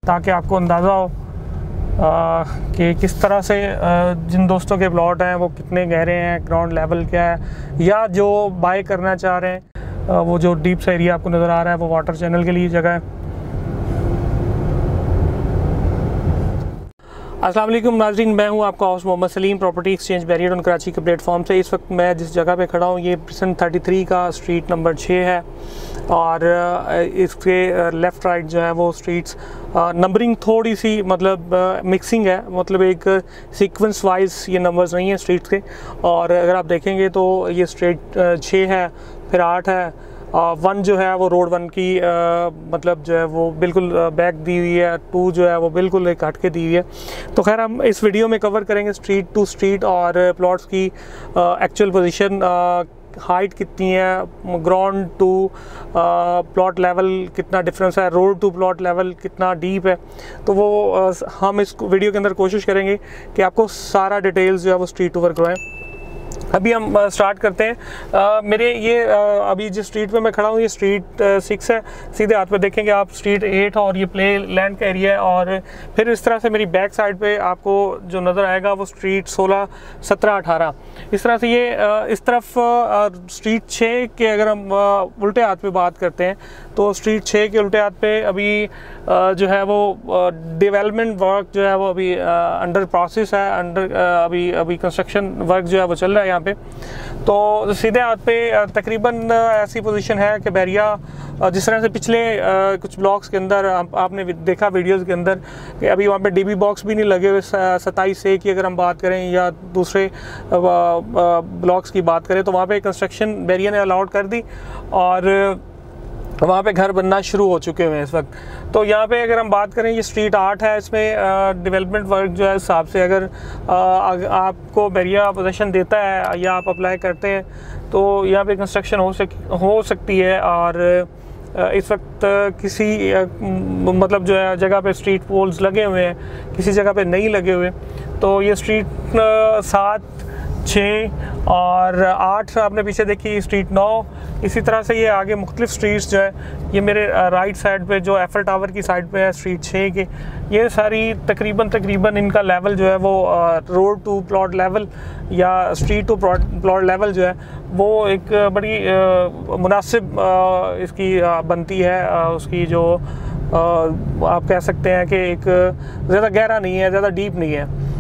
ताकि आपको अंदाज़ा हो कि किस तरह से जिन दोस्तों के प्लॉट हैं वो कितने गहरे हैं, ग्राउंड लेवल क्या है, या जो बाय करना चाह रहे हैं वो जो डीप सा एरिया आपको नज़र आ रहा है वो वाटर चैनल के लिए जगह है। अस्सलाम वालेकुम नाज़रीन, मैं हूं आपका host Mohammad Saleem, property exchange barrier on Karachi के प्लेटफॉर्म से। इस वक्त मैं जिस जगह पे खड़ा हूं ये प्रिसेंट 33 का स्ट्रीट नंबर 6 है और इसके लेफ़्ट राइट जो है वो स्ट्रीट्स नंबरिंग थोड़ी सी मतलब मिक्सिंग है, मतलब एक सीक्वेंस वाइज ये नंबर्स नहीं है स्ट्रीट्स के। और अगर आप देखेंगे तो ये स्ट्रीट 6 है, फिर 8 है, 1 जो है वो रोड 1 की मतलब जो है वो बिल्कुल बैक दी हुई है, 2 जो है वो बिल्कुल एक हट के दी हुई है। तो खैर हम इस वीडियो में कवर करेंगे स्ट्रीट टू स्ट्रीट और प्लॉट्स की एक्चुअल पोजीशन, हाइट कितनी है, ग्राउंड टू प्लॉट लेवल कितना डिफरेंस है, रोड टू प्लॉट लेवल कितना डीप है। तो वो हम इस वीडियो के अंदर कोशिश करेंगे कि आपको सारा डिटेल्स जो है वो स्ट्रीट टू करवाएं। अभी हम स्टार्ट करते हैं। मेरे ये अभी जिस स्ट्रीट पे मैं खड़ा हूँ ये स्ट्रीट 6 है। सीधे हाथ पे देखेंगे आप स्ट्रीट 8 और ये प्ले लैंड का एरिया है। और फिर इस तरह से मेरी बैक साइड पे आपको जो नज़र आएगा वो स्ट्रीट 16, 17, 18 इस तरह से। ये इस तरफ स्ट्रीट 6 के अगर हम उल्टे हाथ पे बात करते हैं तो स्ट्रीट 6 के उल्टे हाथ पे अभी जो है वो डेवलपमेंट वर्क जो है वो अभी अंडर प्रोसेस है, अभी कंस्ट्रक्शन वर्क जो है वो चल रहा है यहाँ पे। तो सीधे हाथ पे तकरीबन ऐसी पोजीशन है कि बैरिया जिस तरह से पिछले कुछ ब्लॉक्स के अंदर आपने देखा वीडियोस के अंदर कि अभी वहाँ पे डीबी बॉक्स भी नहीं लगे हुए 27A की अगर हम बात करें या दूसरे ब्लॉक्स की बात करें तो वहाँ पे कंस्ट्रक्शन बैरिया ने अलाउड कर दी और वहाँ पे घर बनना शुरू हो चुके हैं इस वक्त। तो यहाँ पे अगर हम बात करें ये स्ट्रीट 8 है, इसमें डेवलपमेंट वर्क जो है हिसाब से अगर आपको बैरिया पोजीशन देता है या आप अप्लाई करते हैं तो यहाँ पे कंस्ट्रक्शन हो सकती है। और इस वक्त किसी मतलब जो है जगह पे स्ट्रीट पोल्स लगे हुए हैं, किसी जगह पे नहीं लगे हुए। तो ये स्ट्रीट 7, 6 और 8 आपने पीछे देखी, स्ट्रीट 9, इसी तरह से ये आगे मुख्तलिफ स्ट्रीट्स जो है ये मेरे राइट साइड पे जो एफएल टावर की साइड पे है स्ट्रीट 6 के, ये सारी तकरीबन इनका लेवल जो है वो रोड टू प्लॉट लेवल या स्ट्रीट टू प्लॉट लेवल जो है वो एक बड़ी मुनासिब इसकी बनती है। उसकी जो आप कह सकते हैं कि एक ज़्यादा गहरा नहीं है, ज़्यादा डीप नहीं है।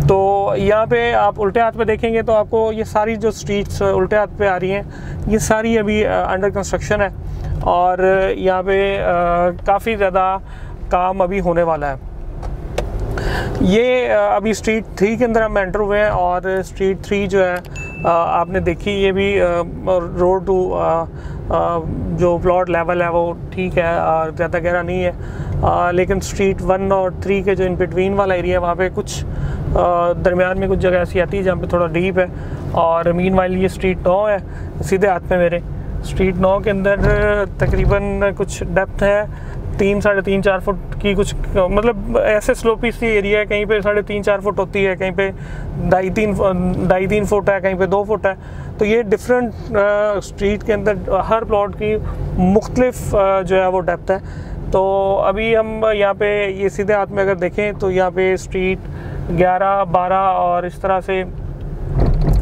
तो यहाँ पे आप उल्टे हाथ पे देखेंगे तो आपको ये सारी जो स्ट्रीट्स उल्टे हाथ पे आ रही हैं ये सारी अभी अंडर कंस्ट्रक्शन है और यहाँ पे काफ़ी ज़्यादा काम अभी होने वाला है। ये अभी स्ट्रीट 3 के अंदर हम एंटर हुए हैं और स्ट्रीट 3 जो है आपने देखी ये भी रोड टू जो प्लॉट लेवल है वो ठीक है और ज़्यादा गहरा नहीं है। लेकिन स्ट्रीट 1 और 3 के जो इन बिटवीन वाला एरिया वहाँ पे कुछ दरमियान में कुछ जगह ऐसी आती है जहाँ पे थोड़ा डीप है। और मीनवाइल ये स्ट्रीट 9 है सीधे हाथ पे मेरे। स्ट्रीट 9 के अंदर तकरीबन कुछ डेप्थ है 3, 3.5, 4 फुट की, कुछ मतलब ऐसे स्लोपी सी एरिया है, कहीं पे 3.5, 4 फुट होती है, कहीं पे 2.5-3 फुट है, कहीं पे 2 फुट है। तो ये डिफरेंट स्ट्रीट के अंदर हर प्लॉट की मुख्तलिफ जो है वो डेप्थ है। तो अभी हम यहाँ पे ये सीधे हाथ में अगर देखें तो यहाँ पे स्ट्रीट 11, 12 और इस तरह से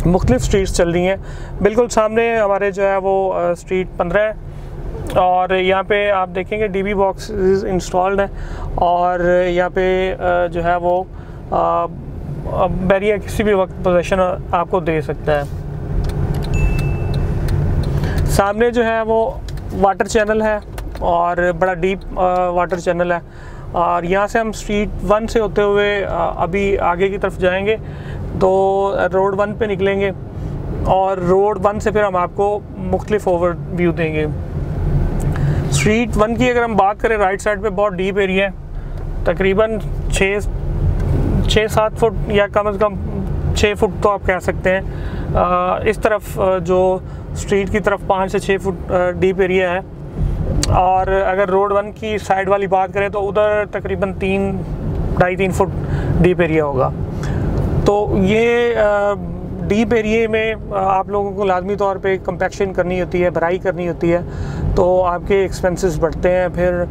मुख्तलिफ स्ट्रीट्स चल रही हैं। बिल्कुल सामने हमारे जो है वो स्ट्रीट 15 है और यहाँ पे आप देखेंगे डीबी बॉक्स इंस्टॉल्ड है और यहाँ पे जो है वो बैरिया किसी भी वक्त पोजीशन आपको दे सकता है। सामने जो है वो वाटर चैनल है और बड़ा डीप वाटर चैनल है। और यहाँ से हम स्ट्रीट 1 से होते हुए अभी आगे की तरफ जाएंगे तो रोड 1 पे निकलेंगे और रोड 1 से फिर हम आपको मुख्तलिफ ओवरव्यू देंगे। स्ट्रीट 1 की अगर हम बात करें राइट साइड पे बहुत डीप एरिया है, तकरीबन 6-7 फुट या कम से कम 6 फुट तो आप कह सकते हैं। इस तरफ जो स्ट्रीट की तरफ 5 से 6 फुट डीप एरिया है। और अगर रोड 1 की साइड वाली बात करें तो उधर तकरीबन 3-3.5 फुट डीप एरिया होगा। तो ये डीप एरिए में आप लोगों को लाजमी तौर पे कंपैक्शन करनी होती है, भराई करनी होती है, तो आपके एक्सपेंसेस बढ़ते हैं। फिर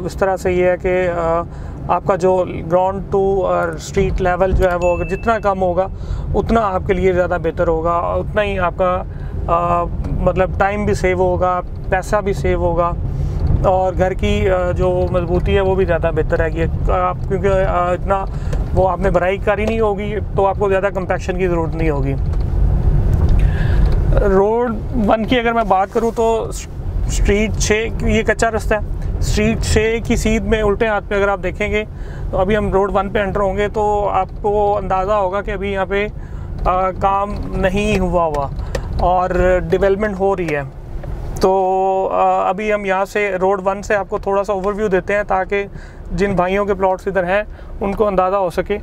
इस तरह से ये है कि आपका जो ग्राउंड टू स्ट्रीट लेवल जो है वो जितना कम होगा उतना आपके लिए ज़्यादा बेहतर होगा, उतना ही आपका मतलब टाइम भी सेव होगा, पैसा भी सेव होगा, और घर की जो मजबूती है वो भी ज़्यादा बेहतर है कि आप, क्योंकि इतना वो आपने भराई करी नहीं होगी तो आपको ज़्यादा कंपैक्शन की ज़रूरत नहीं होगी। रोड 1 की अगर मैं बात करूँ तो स्ट्रीट 6 ये कच्चा रास्ता है। स्ट्रीट 6 की सीध में उल्टे हाथ पे अगर आप देखेंगे तो अभी हम रोड 1 पे एंटर होंगे तो आपको अंदाज़ा होगा कि अभी यहाँ पे काम नहीं हुआ और डेवलपमेंट हो रही है। तो अभी हम यहाँ से रोड 1 से आपको थोड़ा सा ओवरव्यू देते हैं ताकि जिन भाइयों के प्लॉट्स इधर हैं उनको अंदाज़ा हो सके।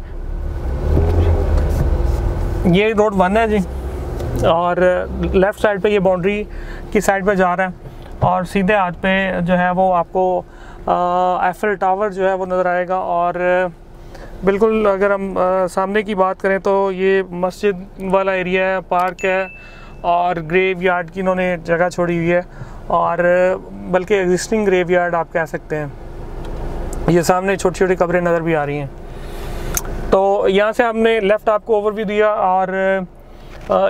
ये रोड 1 है जी, और लेफ़्ट साइड पे ये बाउंड्री की साइड पे जा रहा है, और सीधे हाथ पे जो है वो आपको एफिल टावर जो है वो नज़र आएगा। और बिल्कुल अगर हम सामने की बात करें तो ये मस्जिद वाला एरिया है, पार्क है, और ग्रेव यार्ड की इन्होंने जगह छोड़ी हुई है, और बल्कि एग्जिस्टिंग ग्रेव यार्ड आप कह सकते हैं। ये सामने छोटी छोटी कब्रें नज़र भी आ रही हैं। तो यहाँ से हमने लेफ़्ट आपको ओवरव्यू दिया, और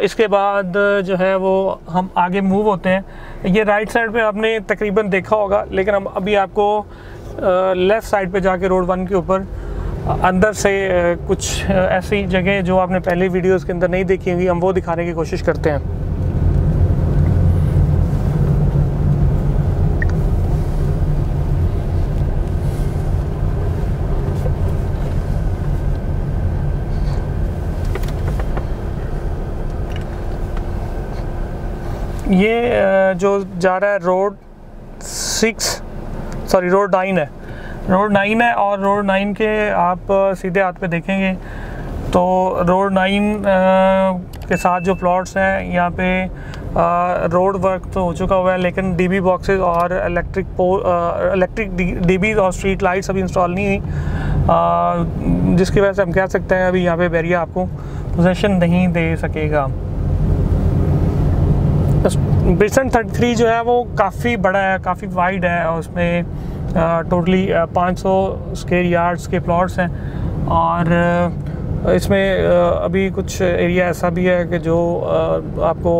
इसके बाद जो है वो हम आगे मूव होते हैं। ये राइट साइड पे आपने तकरीबन देखा होगा, लेकिन हम अभी आपको लेफ़्ट साइड पे जाके रोड 1 के ऊपर अंदर से कुछ ऐसी जगह जो आपने पहले वीडियोस के अंदर नहीं देखी होंगी, हम वो दिखाने की कोशिश करते हैं। ये जो जा रहा है रोड 9 है, रोड 9 है, और रोड 9 के आप सीधे हाथ पे देखेंगे तो रोड 9 के साथ जो प्लॉट्स हैं यहाँ पे रोड वर्क तो हो चुका हुआ है, लेकिन डीबी बॉक्सेस और इलेक्ट्रिक डीबी और स्ट्रीट लाइट्स अभी इंस्टॉल नहीं हुई, जिसकी वजह से हम कह सकते हैं अभी यहाँ पे बैरिया आपको पोजीशन नहीं दे सकेगा। ब्रिसन 33 जो है वो काफ़ी बड़ा है, काफ़ी वाइड है, और उसमें टोटली 500 स्क्वायर यार्ड्स के प्लॉट्स हैं, और इसमें अभी कुछ एरिया ऐसा भी है कि जो आपको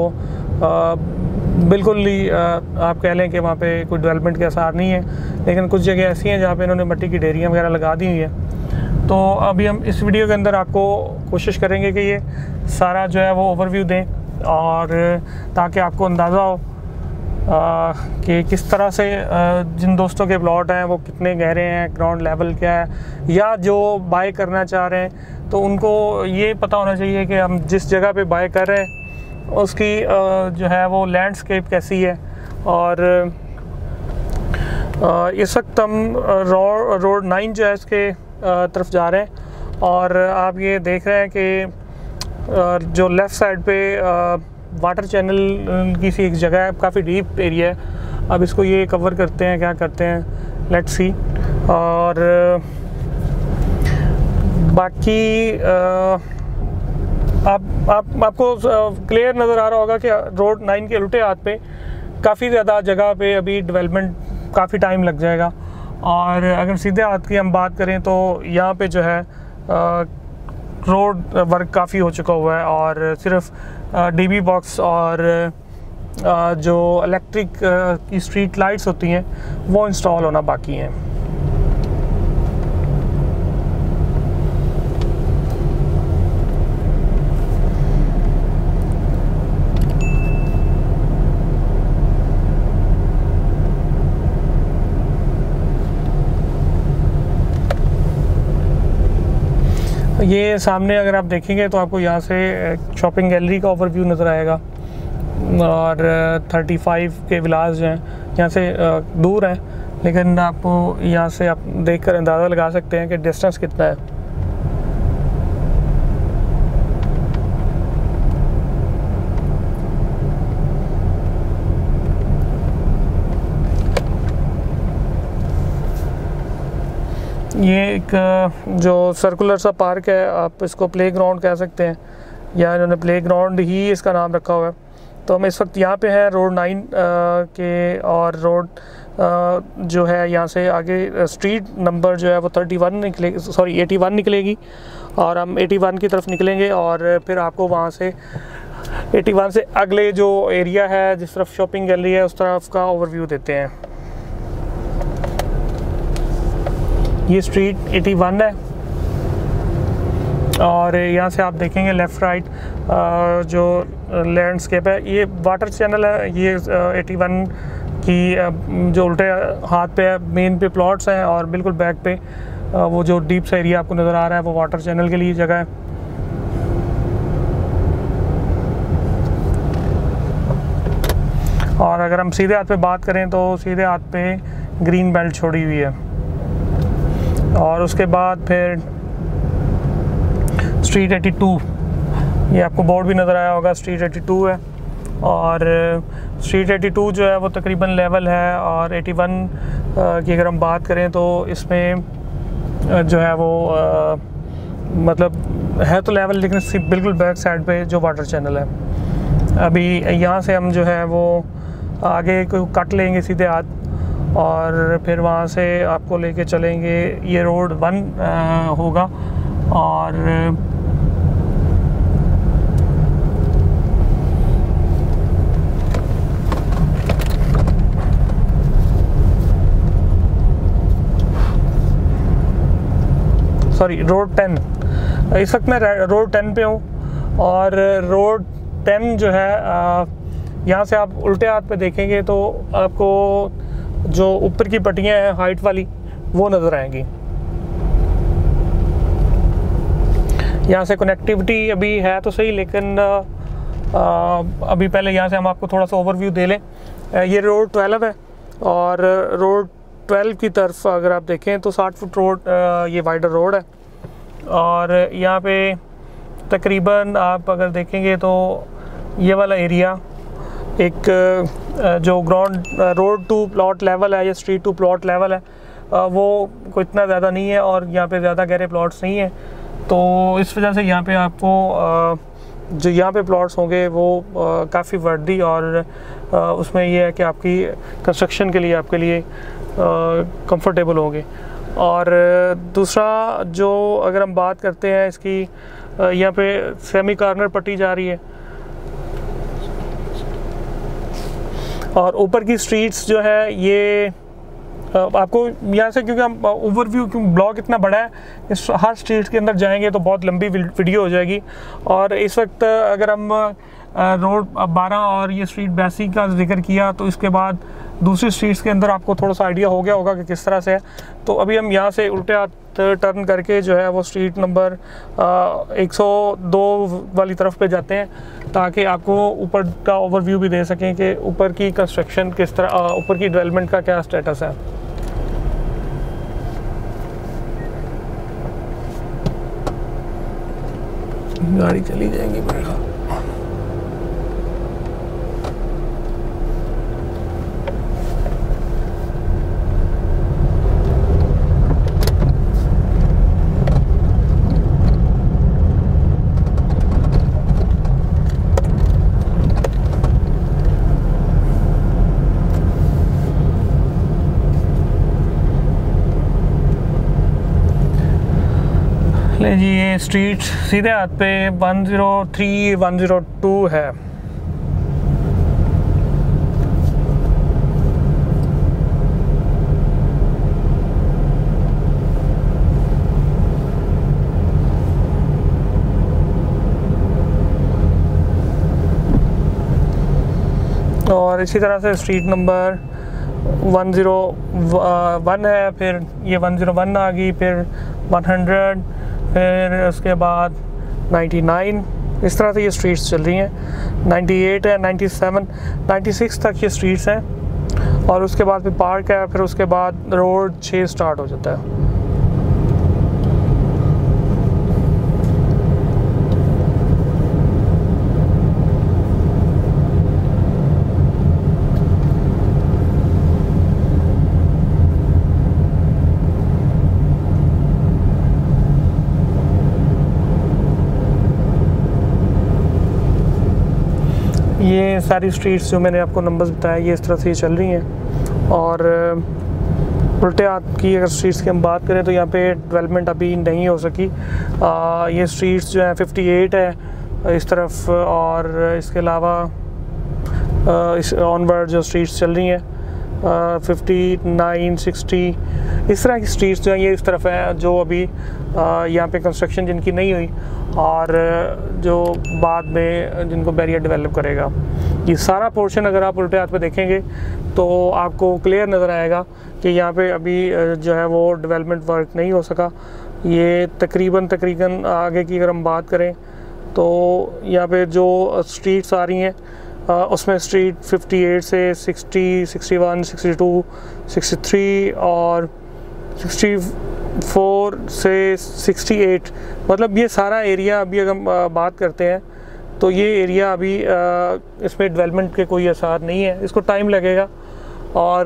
बिल्कुल ही आप कह लें कि वहाँ पे कोई डेवलपमेंट के आसार नहीं है, लेकिन कुछ जगह ऐसी हैं जहाँ पे इन्होंने मिट्टी की ढेरियाँ वगैरह लगा दी हुई है। तो अभी हम इस वीडियो के अंदर आपको कोशिश करेंगे कि ये सारा जो है वो ओवरव्यू दें, और ताकि आपको अंदाज़ा हो कि किस तरह से जिन दोस्तों के प्लॉट हैं वो कितने गहरे हैं, ग्राउंड लेवल क्या है, या जो बाय करना चाह रहे हैं तो उनको ये पता होना चाहिए कि हम जिस जगह पे बाय कर रहे हैं उसकी जो है वो लैंडस्केप कैसी है। और इस वक्त हम रोड 9 जो है इसके तरफ जा रहे हैं, और आप ये देख रहे हैं कि जो लेफ़्ट साइड पे वाटर चैनल की सी एक जगह है, काफ़ी डीप एरिया है। अब इसको ये कवर करते हैं, क्या करते हैं, लेट्स सी। और बाकी आपको क्लियर नज़र आ रहा होगा कि रोड 9 के उल्टे हाथ पे काफ़ी ज़्यादा जगह पे अभी डेवलपमेंट काफ़ी टाइम लग जाएगा। और अगर सीधे हाथ की हम बात करें तो यहाँ पे जो है रोड वर्क काफ़ी हो चुका हुआ है, और सिर्फ डीबी बॉक्स और जो इलेक्ट्रिक की स्ट्रीट लाइट्स होती हैं वो इंस्टॉल होना बाकी हैं। ये सामने अगर आप देखेंगे तो आपको यहाँ से शॉपिंग गैलरी का ओवरव्यू नज़र आएगा, और 35 के विलास जो हैं यहाँ से दूर हैं, लेकिन आपको यहाँ से आप देखकर अंदाज़ा लगा सकते हैं कि डिस्टेंस कितना है। ये एक जो सर्कुलर सा पार्क है, आप इसको प्ले ग्राउंड कह सकते हैं, या इन्होंने प्ले ग्राउंड ही इसका नाम रखा हुआ है। तो हम इस वक्त यहाँ पे हैं रोड 9 के, और रोड जो है यहाँ से आगे स्ट्रीट नंबर जो है वो 31 निकले, सॉरी 81 निकलेगी, और हम 81 की तरफ निकलेंगे और फिर आपको वहाँ से 81 से अगले जो एरिया है जिस तरफ शॉपिंग गैलरी है उस तरफ का ओवरव्यू देते हैं। ये स्ट्रीट 81 है और यहाँ से आप देखेंगे लेफ़्ट राइट जो लैंडस्केप है, ये वाटर चैनल है। ये 81 की जो उल्टे हाथ पे मेन पे प्लॉट्स हैं और बिल्कुल बैक पे वो जो डीप सा एरिया आपको नज़र आ रहा है वो वाटर चैनल के लिए जगह है। और अगर हम सीधे हाथ पे बात करें तो सीधे हाथ पे ग्रीन बेल्ट छोड़ी हुई है, और उसके बाद फिर स्ट्रीट 82, ये आपको बोर्ड भी नज़र आया होगा, स्ट्रीट 82 है। और स्ट्रीट 82 जो है वो तकरीबन लेवल है, और 81 की अगर हम बात करें तो इसमें जो है वो मतलब है तो लेवल, लेकिन बिल्कुल बैक साइड पे जो वाटर चैनल है। अभी यहाँ से हम जो है वो आगे को कट लेंगे सीधे हाथ, और फिर वहाँ से आपको लेके चलेंगे, ये रोड 1 होगा। और सॉरी रोड 10, इस वक्त मैं रोड 10 पे हूँ। और रोड 10 जो है यहाँ से आप उल्टे हाथ पे देखेंगे तो आपको जो ऊपर की पट्टियाँ हैं हाइट वाली वो नज़र आएंगी। यहाँ से कनेक्टिविटी अभी है तो सही, लेकिन अभी पहले यहाँ से हम आपको थोड़ा सा ओवरव्यू दे लें। ये रोड 12 है, और रोड 12 की तरफ अगर आप देखें तो 60 फुट रोड, ये वाइडर रोड है। और यहाँ पे तकरीबन आप अगर देखेंगे तो ये वाला एरिया एक जो ground road to plot level है या स्ट्रीट टू प्लॉट लेवल है, वो कोई इतना ज़्यादा नहीं है, और यहाँ पे ज़्यादा गहरे प्लॉट्स नहीं हैं। तो इस वजह से यहाँ पे आपको जो यहाँ पे प्लॉट्स होंगे वो काफ़ी वर्दी, और उसमें ये है कि आपकी कंस्ट्रक्शन के लिए आपके लिए कंफर्टेबल होंगे। और दूसरा जो अगर हम बात करते हैं इसकी, यहाँ पे सेमी कॉर्नर पट्टी जा रही है, और ऊपर की स्ट्रीट्स जो है ये आपको यहाँ से, क्योंकि हम ओवरव्यू, क्योंकि ब्लॉक इतना बड़ा है, इस हर स्ट्रीट के अंदर जाएंगे तो बहुत लंबी वीडियो हो जाएगी। और इस वक्त अगर हम रोड 12 और ये स्ट्रीट 82 का जिक्र किया, तो इसके बाद दूसरी स्ट्रीट्स के अंदर आपको थोड़ा सा आइडिया हो गया होगा कि किस तरह से है। तो अभी हम यहाँ से उल्टे हाथ टर्न करके जो है वो स्ट्रीट नंबर 102 वाली तरफ पे जाते हैं, ताकि आपको ऊपर का ओवरव्यू भी दे सकें कि ऊपर की कंस्ट्रक्शन किस तरह, ऊपर की डेवलपमेंट का क्या स्टेटस है। गाड़ी चली जाएगी मेरे ख्याल। जी ये स्ट्रीट सीधे हाथ पे 103 102 है। और इसी तरह से स्ट्रीट नंबर 101 है, फिर ये 101 आ गई, फिर 100, फिर उसके बाद 99, इस तरह से ये स्ट्रीट्स चल रही हैं। 98 है, 97, 96 तक ये स्ट्रीट्स हैं, और उसके बाद फिर पार्क है, फिर उसके बाद रोड 6 स्टार्ट हो जाता है। ये सारी स्ट्रीट्स जो मैंने आपको नंबर्स बताया ये इस तरह से ये चल रही हैं। और उल्टे हाथ की अगर स्ट्रीट्स की हम बात करें तो यहाँ पे डेवलपमेंट अभी नहीं हो सकी। ये स्ट्रीट्स जो है 58 है इस तरफ, और इसके अलावा इस ऑनवर्ड जो स्ट्रीट्स चल रही हैं 59, 60 इस तरह की स्ट्रीट्स जो हैं ये इस तरफ है, जो अभी यहाँ पे कंस्ट्रक्शन जिनकी नहीं हुई और जो बाद में जिनको बैरियर डेवलप करेगा। ये सारा पोर्शन अगर आप उल्टे हाथ पे देखेंगे तो आपको क्लियर नज़र आएगा कि यहाँ पे अभी जो है वो डेवलपमेंट वर्क नहीं हो सका। ये तकरीबन आगे की अगर हम बात करें तो यहाँ पे जो स्ट्रीट्स आ रही हैं उसमें स्ट्रीट 58 से 60, 61, 62, 63 और 64 से 68, मतलब ये सारा एरिया अभी अगर हम बात करते हैं तो ये एरिया अभी इसमें डेवलपमेंट के कोई आसार नहीं है, इसको टाइम लगेगा। और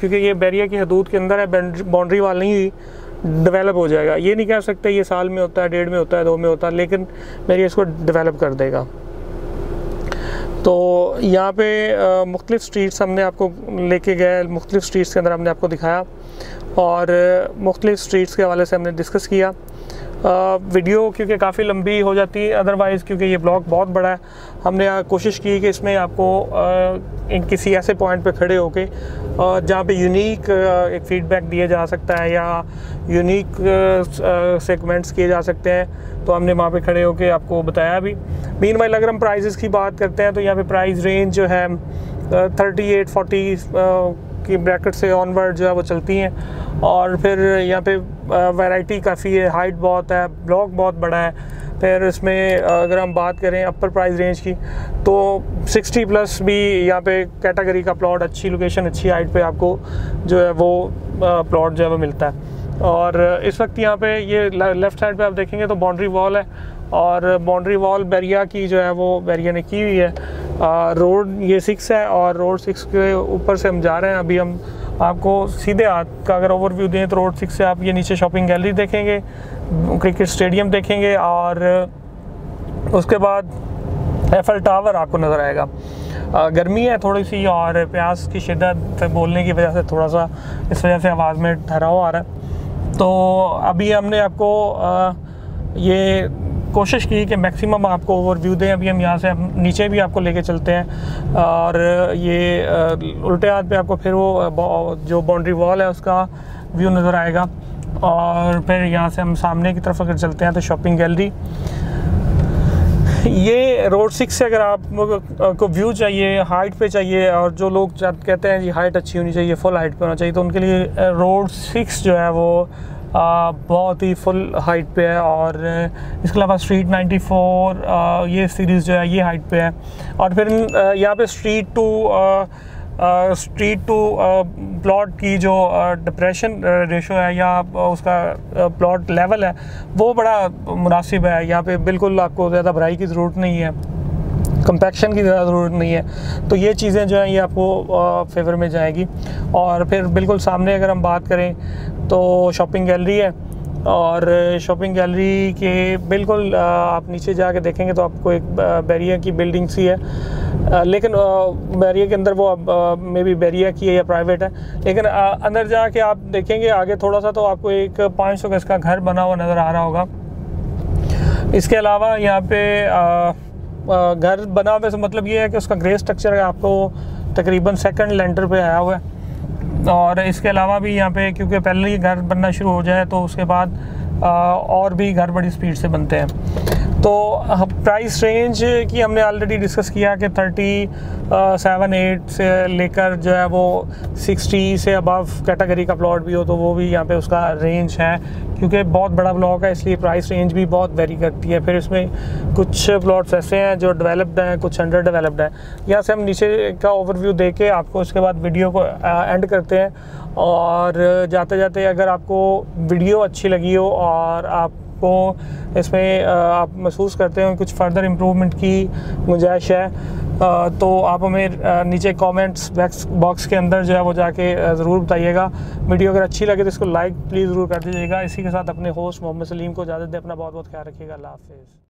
क्योंकि ये बैरियर की हदूद के अंदर है, बाउंड्री वाल नहीं हुई, डेवलप हो जाएगा। ये नहीं कह सकते ये साल में होता है, 1.5 में होता है, 2 में होता है, लेकिन बैरियर इसको डेवलप कर देगा। तो यहाँ पे मुख्तलिफ़ स्ट्रीट्स हमने आपको लेके गए, मुख्तलिफ़ स्ट्रीट्स के अंदर हमने आपको दिखाया और मुख्तलिफ़ स्ट्रीट्स के हवाले से हमने डिस्कस किया। वीडियो क्योंकि काफ़ी लंबी हो जाती है अदरवाइज़, क्योंकि ये ब्लॉग बहुत बड़ा है, हमने कोशिश की कि इसमें आपको किसी ऐसे पॉइंट पे खड़े होके जहाँ पे यूनिक एक फ़ीडबैक दिया जा सकता है या यूनिक सेगमेंट्स किए जा सकते हैं, तो हमने वहाँ पे खड़े होके आपको बताया भी। मीनवाइल अगर हम प्राइजेस की बात करते हैं तो यहाँ पे प्राइस रेंज जो है 38-40 की ब्रैकेट से ऑनवर्ड जो है वो चलती हैं। और फिर यहाँ पे वैरायटी काफ़ी है, हाइट बहुत है, ब्लॉक बहुत बड़ा है। फिर इसमें अगर हम बात करें अपर प्राइस रेंज की तो 60+ भी यहाँ पे कैटेगरी का प्लॉट, अच्छी लोकेशन, अच्छी हाइट पे आपको जो है वो प्लॉट जो है वो मिलता है। और इस वक्त यहाँ पे ये लेफ़्ट साइड पे आप देखेंगे तो बाउंड्री वॉल है, और बाउंड्री वॉल बैरिया की जो है वो बैरिया ने की हुई है। रोड ये 6 है और रोड 6 के ऊपर से हम जा रहे हैं। अभी हम आपको सीधे हाथ का अगर ओवरव्यू दें तो रोड 6 से आप ये नीचे शॉपिंग गैलरी देखेंगे, क्रिकेट स्टेडियम देखेंगे और उसके बाद एफएल टावर आपको नज़र आएगा। गर्मी है थोड़ी सी और प्यास की शिद्दत बोलने की वजह से थोड़ा सा इस वजह से आवाज़ में ठहराव आ रहा है। तो अभी हमने आपको ये कोशिश की कि मैक्सिमम आपको ओवरव्यू दें। अभी हम यहाँ से नीचे भी आपको लेके चलते हैं और ये उल्टे हाथ पे आपको फिर वो जो बाउंड्री वॉल है उसका व्यू नज़र आएगा। और फिर यहाँ से हम सामने की तरफ अगर चलते हैं तो शॉपिंग गैलरी, ये रोड 6 से अगर आपको व्यू चाहिए, हाइट पे चाहिए, और जो लोग कहते हैं जी हाइट अच्छी होनी चाहिए, फुल हाइट पे होना चाहिए, तो उनके लिए रोड 6 जो है वो बहुत ही फुल हाइट पे है। और इसके अलावा स्ट्रीट 94 ये सीरीज़ जो है ये हाइट पे है। और फिर यहाँ पे स्ट्रीट टू प्लॉट की जो डिप्रेशन रेशो है या उसका प्लॉट लेवल है वो बड़ा मुनासिब है। यहाँ पे बिल्कुल आपको ज़्यादा भराई की ज़रूरत नहीं है, कंपैक्शन की ज़्यादा ज़रूरत नहीं है। तो ये चीज़ें जो हैं ये आपको फेवर में जाएगी। और फिर बिल्कुल सामने अगर हम बात करें तो शॉपिंग गैलरी है, और शॉपिंग गैलरी के बिल्कुल आप नीचे जाके देखेंगे तो आपको एक बैरिया की बिल्डिंग सी है, लेकिन बैरिया के अंदर वो अब मे बी बैरिया की है या प्राइवेट है, लेकिन अंदर जाके आप देखेंगे आगे थोड़ा सा तो आपको एक 500 गज का घर बना हुआ नज़र आ रहा होगा। इसके अलावा यहाँ पे घर बना हुआ से मतलब ये है कि उसका ग्रे स्ट्रक्चर आपको तकरीबन सेकंड लेंटर पे आया हुआ है। और इसके अलावा भी यहाँ पे क्योंकि पहले ही घर बनना शुरू हो जाए तो उसके बाद और भी घर बड़ी स्पीड से बनते हैं। तो प्राइस रेंज की हमने ऑलरेडी डिस्कस किया कि 37-8 से लेकर जो है वो 60 से अबव कैटेगरी का प्लॉट भी हो तो वो भी यहाँ पे उसका रेंज है। क्योंकि बहुत बड़ा ब्लॉक है इसलिए प्राइस रेंज भी बहुत वेरी करती है। फिर इसमें कुछ प्लॉट्स ऐसे हैं जो डेवलप्ड हैं, कुछ अंडर डेवलप्ड हैं। यहाँ से हम नीचे का ओवरव्यू दे के आपको उसके बाद वीडियो को एंड करते हैं। और जाते जाते अगर आपको वीडियो अच्छी लगी हो और आपको इसमें आप महसूस करते हो कुछ फर्दर इम्प्रूवमेंट की गुंजाइश है तो आप हमें नीचे कमेंट्स बॉक्स के अंदर जो है वो जाके ज़रूर बताइएगा। वीडियो अगर अच्छी लगे तो इसको लाइक प्लीज़ ज़रूर कर दीजिएगा। इसी के साथ अपने होस्ट मोहम्मद सलीम को इजाज़त दें। अपना बहुत बहुत ख्याल रखिएगा। अल्लाह हाफ़िज़।